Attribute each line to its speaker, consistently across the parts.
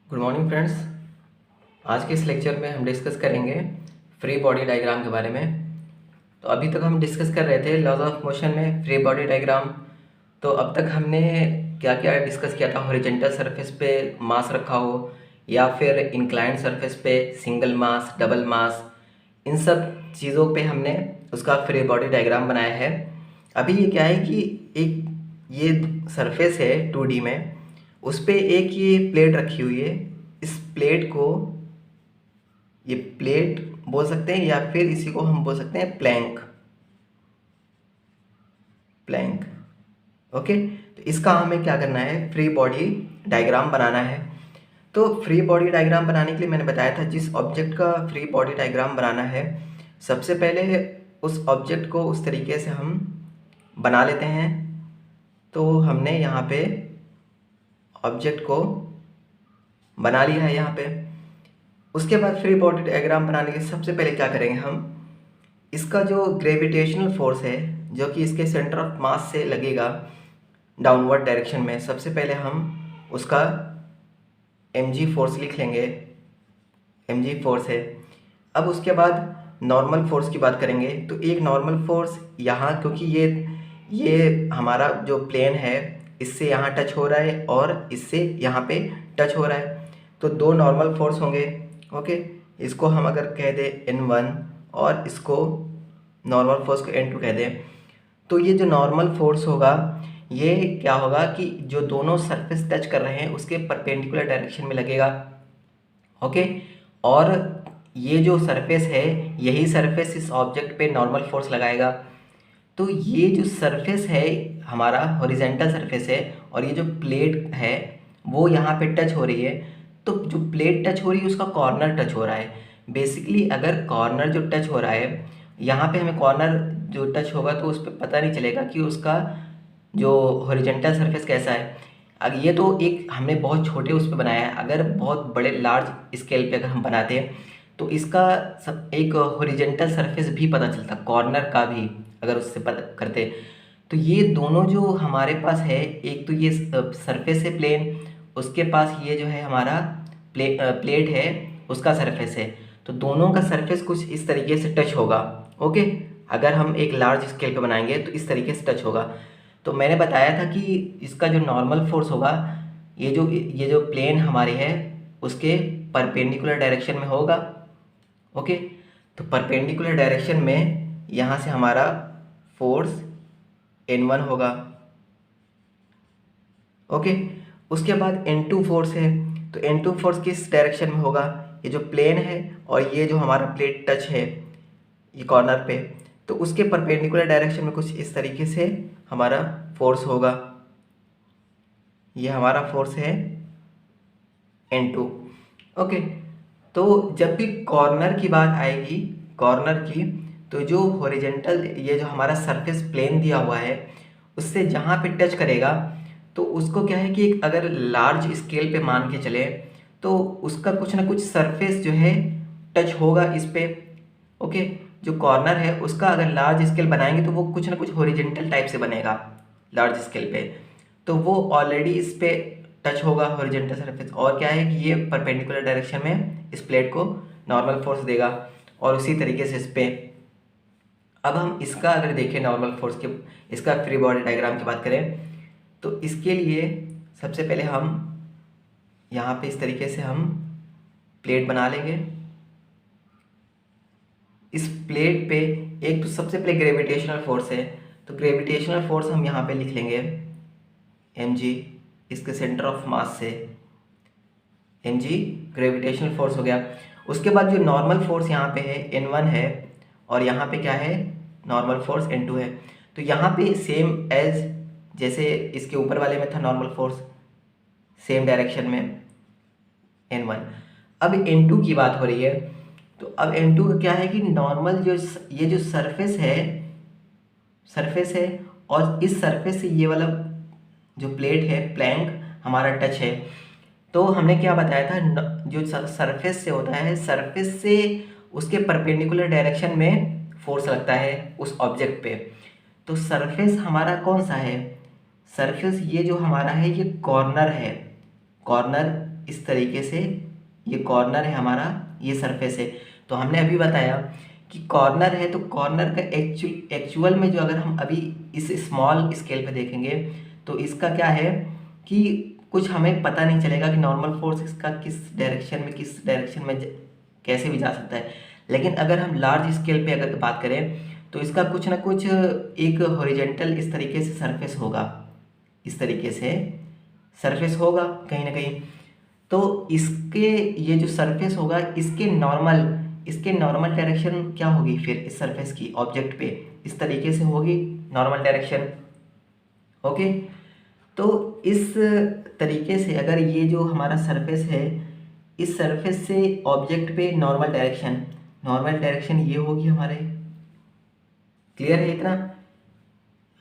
Speaker 1: Good morning friends. आज के इस लेक्चर में हम डिस्कस करेंगे फ्री बॉडी डायग्राम के बारे में। तो अभी तक हम डिस्कस कर रहे थे लॉज ऑफ मोशन में फ्री बॉडी डायग्राम। तो अब तक हमने क्या क्या डिस्कस किया था, हॉरिजॉन्टल सरफेस पे मास रखा हो या फिर इंक्लाइंड सरफेस पे सिंगल मास, डबल मास, इन सब चीज़ों पे हमने उसका फ्री बॉडी डायग्राम बनाया है। अभी ये क्या है कि एक ये सरफेस है 2D में, उस पे एक ये प्लेट रखी हुई है। इस प्लेट को ये प्लेट बोल सकते हैं या फिर इसी को हम बोल सकते हैं प्लैंक। Planck, okay. तो इसका हमें क्या करना है, फ्री बॉडी डायग्राम बनाना है। तो फ्री बॉडी डायग्राम बनाने के लिए मैंने बताया था जिस ऑब्जेक्ट का फ्री बॉडी डायग्राम बनाना है, सबसे पहले उस ऑब्जेक्ट को उस तरीके से हम बना लेते हैं। तो हमने यहाँ पे ऑब्जेक्ट को बना लिया है यहाँ पे। उसके बाद फ्री बॉडी डायग्राम बनाने के सबसे पहले क्या करेंगे, हम इसका जो ग्रेविटेशनल फोर्स है जो कि इसके सेंटर ऑफ मास से लगेगा डाउनवर्ड डायरेक्शन में, सबसे पहले हम उसका mg फोर्स लिख लेंगे। mg फोर्स है। अब उसके बाद नॉर्मल फोर्स की बात करेंगे। तो एक नॉर्मल फोर्स यहाँ, क्योंकि ये हमारा जो प्लेन है इससे यहाँ टच हो रहा है और इससे यहाँ पे टच हो रहा है, तो दो नॉर्मल फोर्स होंगे। ओके, इसको हम अगर कह दें n1 और इसको नॉर्मल फोर्स को n2 कह दें, तो ये जो नॉर्मल फोर्स होगा ये क्या होगा कि जो दोनों सरफेस टच कर रहे हैं उसके परपेंडिकुलर डायरेक्शन में लगेगा। ओके, और ये जो सरफेस है यही सरफेस इस ऑब्जेक्ट पे नॉर्मल फोर्स लगाएगा। तो ये जो सरफेस है हमारा हॉरिजॉन्टल सरफेस है और ये जो प्लेट है वो यहाँ पे टच हो रही है। तो जो प्लेट टच हो रही है उसका कॉर्नर टच हो रहा है। बेसिकली अगर कॉर्नर जो टच हो रहा है, यहाँ पे हमें कॉर्नर जो टच होगा तो उस पर पता नहीं चलेगा कि उसका जो हॉरिजॉन्टल सरफेस कैसा है। अब ये तो एक हमने बहुत छोटे उस पर बनाया है, अगर बहुत बड़े लार्ज स्केल पे अगर हम बनाते हैं तो इसका सब एक हॉरिजॉन्टल सरफेस भी पता चलता, कॉर्नर का भी अगर उससे पता करते। तो ये दोनों जो हमारे पास है, एक तो ये सरफेस है प्लेन, उसके पास ये जो है हमारा प्लेट है उसका सरफेस है, तो दोनों का सरफेस कुछ इस तरीके से टच होगा। ओके, अगर हम एक लार्ज स्केल पे बनाएंगे तो इस तरीके से टच होगा। तो मैंने बताया था कि इसका जो नॉर्मल फोर्स होगा ये जो प्लेन हमारी है उसके परपेंडिकुलर डायरेक्शन में होगा। ओके, तो परपेंडिकुलर डायरेक्शन में यहाँ से हमारा फोर्स n1 होगा। ओके, उसके बाद n2 फोर्स है। तो n2 फोर्स किस डायरेक्शन में होगा, ये जो प्लेन है और ये जो हमारा प्लेट टच है ये कॉर्नर पे, तो उसके परपेंडिकुलर डायरेक्शन में कुछ इस तरीके से हमारा फोर्स होगा। ये हमारा फोर्स है n2। ओके, तो जब भी कॉर्नर की बात आएगी, कॉर्नर की, तो जो हॉरिजॉन्टल ये जो हमारा सरफेस प्लेन दिया हुआ है उससे जहाँ पे टच करेगा तो उसको क्या है कि एक अगर लार्ज स्केल पे मान के चले तो उसका कुछ ना कुछ सरफेस जो है टच होगा इस पे। ओके, जो कॉर्नर है उसका अगर लार्ज स्केल बनाएंगे तो वो कुछ ना कुछ हॉरिजॉन्टल टाइप से बनेगा लार्ज स्केल पे, तो वो ऑलरेडी इस पे टच होगा हॉरिजॉन्टल सरफेस, और क्या है कि ये परपेंडिकुलर डायरेक्शन में इस प्लेट को नॉर्मल फोर्स देगा और उसी तरीके से इस पे। अब हम इसका अगर देखें नॉर्मल फोर्स के, इसका फ्री बॉडी डायग्राम की बात करें तो इसके लिए सबसे पहले हम यहाँ पे इस तरीके से हम प्लेट बना लेंगे। इस प्लेट पे एक तो सबसे पहले ग्रेविटेशनल फोर्स है, तो ग्रेविटेशनल फोर्स हम यहाँ पे लिख लेंगे mg, इसके सेंटर ऑफ मास से mg ग्रेविटेशनल फोर्स हो गया। उसके बाद जो नॉर्मल फोर्स यहाँ पे है n1 है और यहाँ पे क्या है नॉर्मल फोर्स n2 है। तो यहाँ पे सेम एज जैसे इसके ऊपर वाले में था नॉर्मल फोर्स, सेम डायरेक्शन में n1। अब n2 की बात हो रही है, तो अब n2 का क्या है कि नॉर्मल जो ये जो सरफेस है और इस सरफेस से ये वाला जो प्लेट है प्लैंक हमारा टच है। तो हमने क्या बताया था, जो सरफेस से होता है सरफेस से उसके परपेंडिकुलर डायरेक्शन में फोर्स लगता है उस ऑब्जेक्ट पे। तो सरफेस हमारा कौन सा है, सरफेस ये जो हमारा है ये कॉर्नर है, कॉर्नर इस तरीके से ये कॉर्नर है हमारा, ये सरफेस है। तो हमने अभी बताया कि कॉर्नर है, तो कॉर्नर का एक्चुअल में जो अगर हम अभी इस स्मॉल स्केल पे देखेंगे तो इसका क्या है कि कुछ हमें पता नहीं चलेगा कि नॉर्मल फोर्स इसका किस डायरेक्शन में कैसे भी जा सकता है। लेकिन अगर हम लार्ज स्केल पे अगर बात करें तो इसका कुछ ना कुछ एक हॉरिजेंटल इस तरीके से सरफेस होगा, इस तरीके से सरफेस होगा कहीं ना कहीं। तो इसके ये जो सरफेस होगा इसके नॉर्मल डायरेक्शन क्या होगी फिर इस सरफेस की ऑब्जेक्ट पे, इस तरीके से होगी नॉर्मल डायरेक्शन। ओके, तो इस तरीके से अगर ये जो हमारा सरफेस है, इस सरफेस से ऑब्जेक्ट पे नॉर्मल डायरेक्शन ये होगी हमारे। क्लियर है इतना?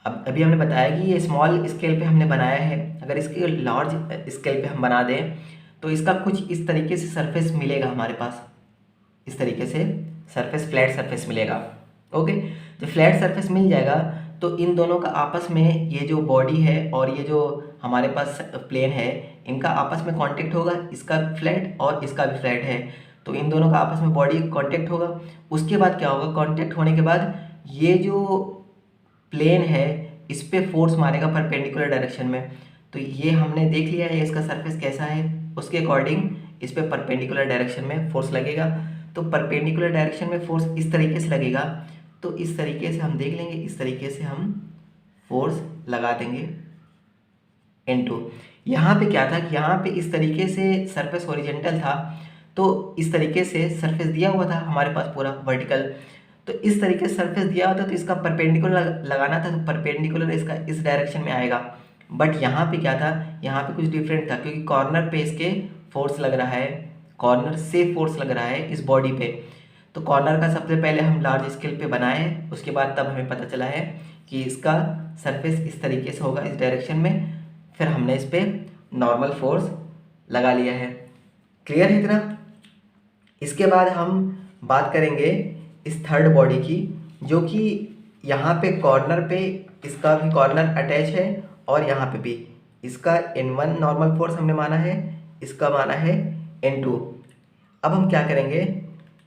Speaker 1: अब अभी हमने बताया कि ये स्मॉल स्केल पे हमने बनाया है, अगर इसके लार्ज स्केल पे हम बना दें तो इसका कुछ इस तरीके से सरफेस मिलेगा हमारे पास, इस तरीके से सरफेस, फ्लैट सरफेस मिलेगा। ओके, जब फ्लैट सरफेस मिल जाएगा तो इन दोनों का आपस में ये जो बॉडी है और ये जो हमारे पास प्लेन है, इनका आपस में कांटेक्ट होगा, इसका फ्लैट और इसका भी फ्लैट है, तो इन दोनों का आपस में बॉडी कांटेक्ट होगा। उसके बाद क्या होगा, कांटेक्ट होने के बाद ये जो प्लेन है इस पे फोर्स मारेगा परपेंडिकुलर डायरेक्शन में। तो ये हमने देख लिया है इसका सरफेस कैसा है, उसके अकॉर्डिंग इस पे परपेंडिकुलर डायरेक्शन में फोर्स लगेगा। तो परपेंडिकुलर डायरेक्शन में फोर्स इस तरीके से लगेगा, तो इस तरीके से हम देख लेंगे, इस तरीके से हम फोर्स लगा देंगे N2। यहाँ पे क्या था कि यहाँ पे इस तरीके से सरफेस हॉरिजेंटल था, तो इस तरीके से सरफेस दिया हुआ था हमारे पास पूरा वर्टिकल, तो इस तरीके से सरफेस दिया हुआ था, तो इसका परपेंडिकुलर लगाना था, तो परपेंडिकुलर इसका इस डायरेक्शन में आएगा। बट यहाँ पे क्या था, यहाँ पे कुछ डिफरेंट था, क्योंकि कॉर्नर पे इसके फोर्स लग रहा है, कॉर्नर से फोर्स लग रहा है इस बॉडी पे। तो कॉर्नर का सबसे पहले हम लार्ज स्केल पे बनाए, उसके बाद तब हमें पता चला है कि इसका सरफेस इस तरीके से होगा, इस डायरेक्शन में, फिर हमने इस पर नॉर्मल फोर्स लगा लिया है। क्लियर है इतना? इसके बाद हम बात करेंगे इस थर्ड बॉडी की, जो कि यहाँ पे कॉर्नर पे इसका भी कॉर्नर अटैच है और यहाँ पे भी इसका N1 नॉर्मल फोर्स हमने माना है, इसका माना है N2। अब हम क्या करेंगे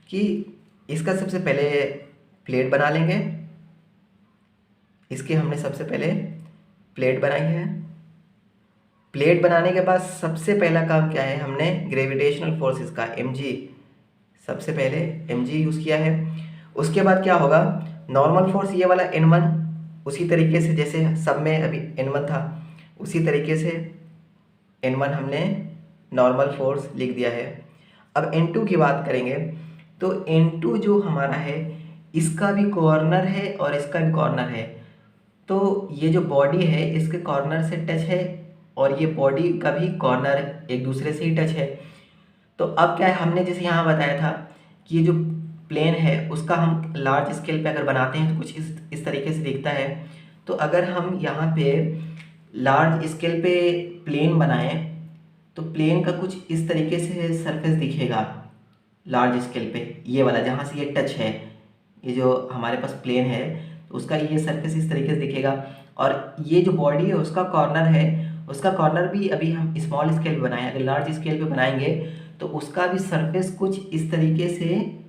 Speaker 1: कि इसका सबसे पहले प्लेट बना लेंगे, इसके हमने सबसे पहले प्लेट बनाई है। प्लेट बनाने के बाद सबसे पहला काम क्या है, हमने ग्रेविटेशनल फोर्सेस का mg, सबसे पहले mg यूज़ किया है। उसके बाद क्या होगा, नॉर्मल फोर्स ये वाला N1, उसी तरीके से जैसे सब में अभी N1 था, उसी तरीके से N1 हमने नॉर्मल फोर्स लिख दिया है। अब N2 की बात करेंगे तो N2 जो हमारा है, इसका भी कॉर्नर है और इसका भी कॉर्नर है, तो ये जो बॉडी है इसके कॉर्नर से टच है और ये बॉडी का भी कॉर्नर एक दूसरे से ही टच है। तो अब क्या है, हमने जैसे यहाँ बताया था कि ये जो प्लेन है उसका हम लार्ज स्केल पे अगर बनाते हैं तो कुछ इस तरीके से दिखता है। तो अगर हम यहाँ पे लार्ज स्केल पे प्लेन बनाएं तो प्लेन का कुछ इस तरीके से सरफेस दिखेगा लार्ज स्केल पे, ये वाला जहाँ से ये टच है, ये जो हमारे पास प्लेन है तो उसका ये सरफेस इस तरीके से दिखेगा। और ये जो बॉडी है उसका कॉर्नर है, उसका कॉर्नर भी अभी हम स्मॉल स्केल पे बनाएं, अगर लार्ज स्केल पे बनाएंगे तो उसका भी सरफेस कुछ इस तरीके से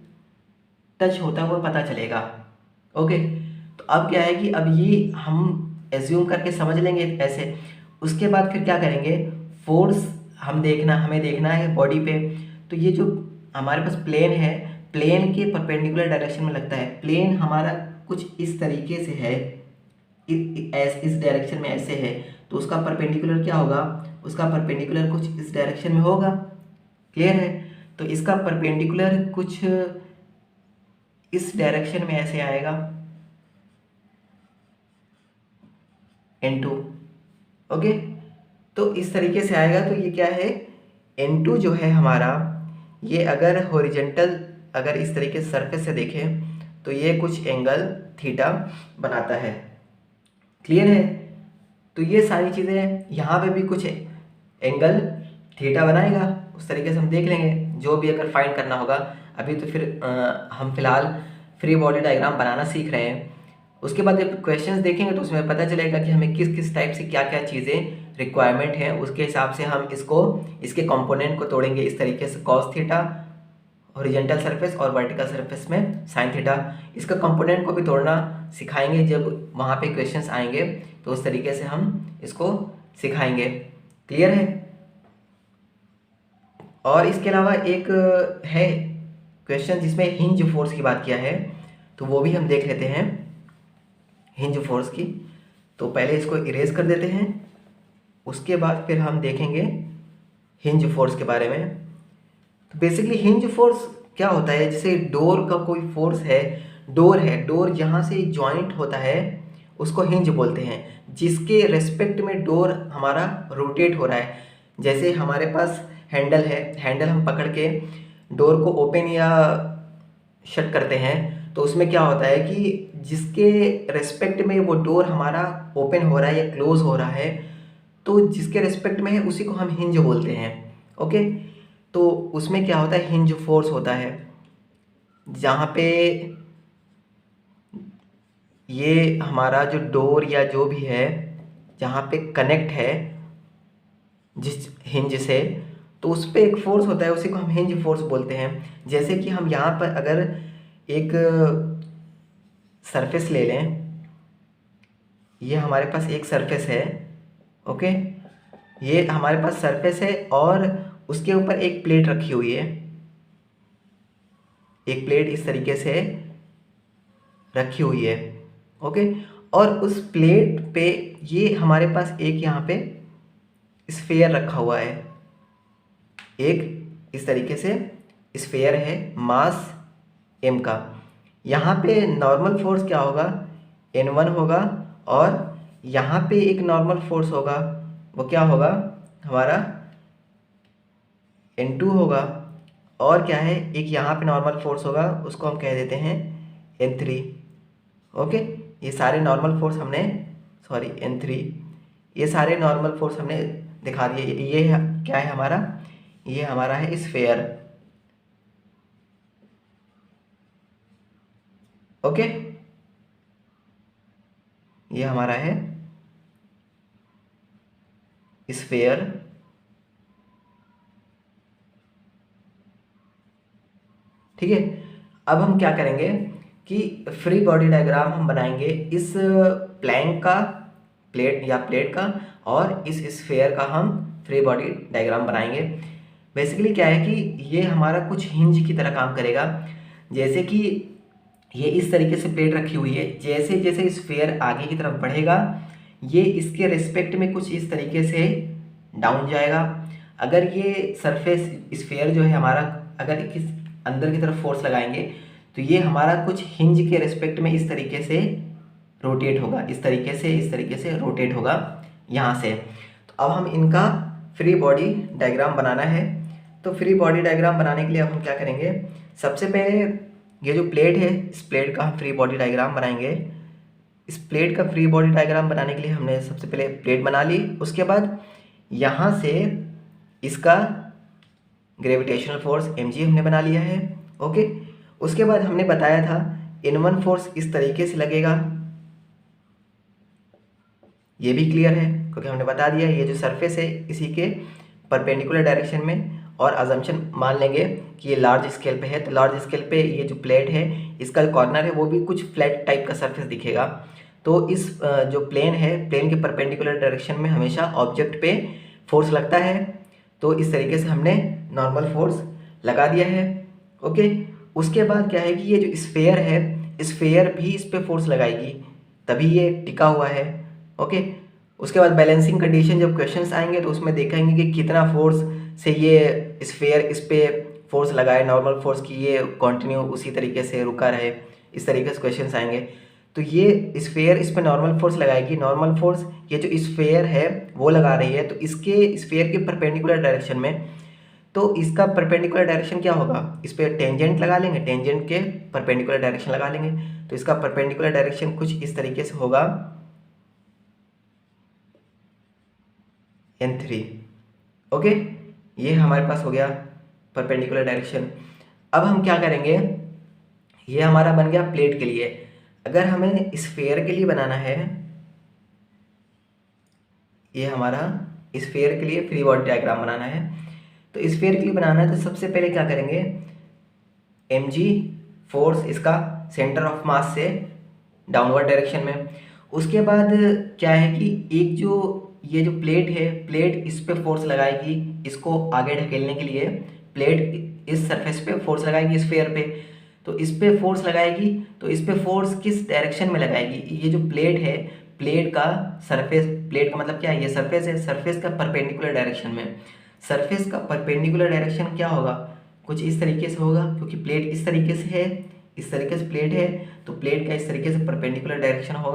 Speaker 1: टच होता हुआ पता चलेगा। ओके, तो अब क्या है कि अब ये हम एज्यूम करके समझ लेंगे ऐसे। उसके बाद फिर क्या करेंगे, फोर्स हमें देखना है बॉडी पे। तो ये जो हमारे पास प्लेन है, प्लेन के परपेंडिकुलर डायरेक्शन में लगता है, प्लेन हमारा कुछ इस तरीके से है, इस डायरेक्शन में ऐसे है, तो उसका परपेंडिकुलर क्या होगा, उसका परपेंडिकुलर कुछ इस डायरेक्शन में होगा। क्लियर है? तो इसका परपेंडिकुलर कुछ इस डायरेक्शन में ऐसे आएगा N2। ओके, तो इस तरीके से आएगा। तो ये क्या है, N2 जो है हमारा, ये अगर हॉरिजेंटल अगर इस तरीके से सरफेस से देखें तो ये कुछ एंगल थीटा बनाता है। क्लियर है? तो ये सारी चीज़ें यहाँ पे भी कुछ एंगल थीटा बनाएगा, उस तरीके से हम देख लेंगे जो भी अगर फाइंड करना होगा। अभी तो फिर हम फिलहाल फ्री बॉडी डायग्राम बनाना सीख रहे हैं। उसके बाद जब क्वेश्चंस देखेंगे तो उसमें पता चलेगा कि हमें किस किस टाइप से क्या क्या चीज़ें रिक्वायरमेंट है उसके हिसाब से हम इसके कंपोनेंट को तोड़ेंगे इस तरीके से, कॉस थीटा हॉरिजॉन्टल सरफेस और वर्टिकल सरफेस में साइन थीटा। इसका कंपोनेंट को भी तोड़ना सिखाएंगे जब वहाँ पे क्वेश्चंस आएंगे, तो उस तरीके से हम इसको सिखाएंगे। क्लियर है? और इसके अलावा एक है क्वेश्चन जिसमें हिंज फोर्स की बात किया है, तो वो भी हम देख लेते हैं हिंज फोर्स की। तो पहले इसको इरेज कर देते हैं, उसके बाद फिर हम देखेंगे हिंज फोर्स के बारे में। तो बेसिकली हिंज फोर्स क्या होता है, जैसे डोर का कोई फोर्स है, डोर जहाँ से जॉइंट होता है उसको हिंज बोलते हैं, जिसके रेस्पेक्ट में डोर हमारा रोटेट हो रहा है। जैसे हमारे पास हैंडल है, हैंडल हम पकड़ के डोर को ओपन या शट करते हैं, तो उसमें क्या होता है कि जिसके रेस्पेक्ट में वो डोर हमारा ओपन हो रहा है या क्लोज हो रहा है, तो जिसके रेस्पेक्ट में है उसी को हम हिंज बोलते हैं। ओके, तो उसमें क्या होता है, हिंज फोर्स होता है, जहाँ पे ये हमारा जो डोर या जो भी है जहाँ पे कनेक्ट है जिस हिंज से, तो उस पर एक फोर्स होता है, उसी को हम हिंज फोर्स बोलते हैं। जैसे कि हम यहाँ पर अगर एक सरफेस ले लें, ये हमारे पास एक सरफेस है, ओके, ये हमारे पास सरफेस है और उसके ऊपर एक प्लेट रखी हुई है, एक प्लेट इस तरीके से रखी हुई है, ओके। और उस प्लेट पे ये हमारे पास एक यहाँ पे स्फेयर रखा हुआ है, एक इस तरीके से स्फेयर है मास m का। यहाँ पे नॉर्मल फोर्स क्या होगा, N1 होगा, और यहाँ पे एक नॉर्मल फोर्स होगा, वो क्या होगा हमारा N2 होगा, और क्या है एक यहाँ पे नॉर्मल फोर्स होगा, उसको हम कह देते हैं N3। ओके, ये सारे नॉर्मल फोर्स हमने N3, ये सारे नॉर्मल फोर्स हमने दिखा दिए। ये क्या है हमारा, ये हमारा है स्फेयर। ओके, ये हमारा है स्फेयर। ठीक है, अब हम क्या करेंगे कि फ्री बॉडी डायग्राम हम बनाएंगे इस प्लैंक का, प्लेट का, और इस स्फेयर का हम फ्री बॉडी डायग्राम बनाएंगे। बेसिकली क्या है कि ये हमारा कुछ हिंज की तरह काम करेगा। जैसे कि ये इस तरीके से प्लेट रखी हुई है, जैसे जैसे स्फेयर आगे की तरफ बढ़ेगा ये इसके रिस्पेक्ट में कुछ इस तरीके से डाउन जाएगा। अगर ये सरफेस स्फेयर जो है हमारा, अगर इस अंदर की तरफ फोर्स लगाएंगे तो ये हमारा कुछ हिंज के रिस्पेक्ट में इस तरीके से रोटेट होगा, इस तरीके से रोटेट होगा यहाँ से। तो अब हम इनका फ्री बॉडी डायग्राम बनाना है। तो फ्री बॉडी डायग्राम बनाने के लिए अब हम क्या करेंगे, सबसे पहले ये जो प्लेट है इस प्लेट का हम फ्री बॉडी डायग्राम बनाएंगे। इस प्लेट का फ्री बॉडी डायग्राम बनाने के लिए हमने सबसे पहले प्लेट बना ली, उसके बाद यहाँ से इसका ग्रेविटेशनल फोर्स mg हमने बना लिया है। ओके, उसके बाद हमने बताया था N1 फोर्स इस तरीके से लगेगा, ये भी क्लियर है क्योंकि हमने बता दिया ये जो सरफेस है इसी के परपेंडिकुलर डायरेक्शन में, और अजम्पशन मान लेंगे कि ये लार्ज स्केल पे है, तो लार्ज स्केल पे ये जो प्लेट है इसका कॉर्नर है वो भी कुछ फ्लैट टाइप का सरफेस दिखेगा। तो इस जो प्लेन है, प्लेन के परपेंडिकुलर डायरेक्शन में हमेशा ऑब्जेक्ट पे फोर्स लगता है। तो इस तरीके से हमने नॉर्मल फोर्स लगा दिया है। ओके, उसके बाद क्या है कि ये जो स्फेयर है, स्फेयर भी इस पर फोर्स लगाएगी तभी ये टिका हुआ है। ओके, उसके बाद बैलेंसिंग कंडीशन जब क्वेश्चंस आएंगे तो उसमें देखेंगे कि कितना फोर्स से ये स्फेयर इस पर फोर्स लगाए, नॉर्मल फोर्स की ये कंटिन्यू उसी तरीके से रुका रहे, इस तरीके से क्वेश्चंस आएंगे। तो ये स्फेयर इस पर नॉर्मल फोर्स लगाएगी, नॉर्मल फोर्स ये जो स्फेयर है वो लगा रही है, तो इसके स्फेयर के परपेंडिकुलर डायरेक्शन में, तो इसका परपेंडिकुलर डायरेक्शन क्या होगा, इस पर टेंजेंट लगा लेंगे, टेंजेंट के परपेंडिकुलर डायरेक्शन लगा लेंगे, तो इसका परपेंडिकुलर डायरेक्शन कुछ इस तरीके से होगा N3। ओके, ये हमारे पास हो गया परपेंडिकुलर डायरेक्शन। अब हम क्या करेंगे, ये हमारा बन गया प्लेट के लिए। अगर हमें स्फेयर के लिए बनाना है, ये हमारा स्फीयर के लिए फ्री बॉडी डायग्राम बनाना है। तो स्फीयर के लिए बनाना है तो सबसे पहले क्या करेंगे, mg फोर्स इसका सेंटर ऑफ मास से डाउनवर्ड डायरेक्शन में। उसके बाद क्या है कि एक जो ये जो प्लेट है, प्लेट इस पे फोर्स लगाएगी, इसको आगे ढकेलने के लिए प्लेट इस सरफेस पे फोर्स लगाएगी, स्फीयर पे। तो इस पे फोर्स लगाएगी, तो इस पे फोर्स किस डायरेक्शन में लगाएगी, ये जो प्लेट है, प्लेट का सरफेस, प्लेट का मतलब क्या है, ये सरफेस है, सरफेस का परपेंडिकुलर डायरेक्शन में। सरफेस का परपेंडिकुलर डायरेक्शन क्या होगा, कुछ इस तरीके से होगा, क्योंकि प्लेट इस तरीके से है, इस तरीके से प्लेट है, तो प्लेट का इस तरीके से परपेंडिकुलर डायरेक्शन होगा।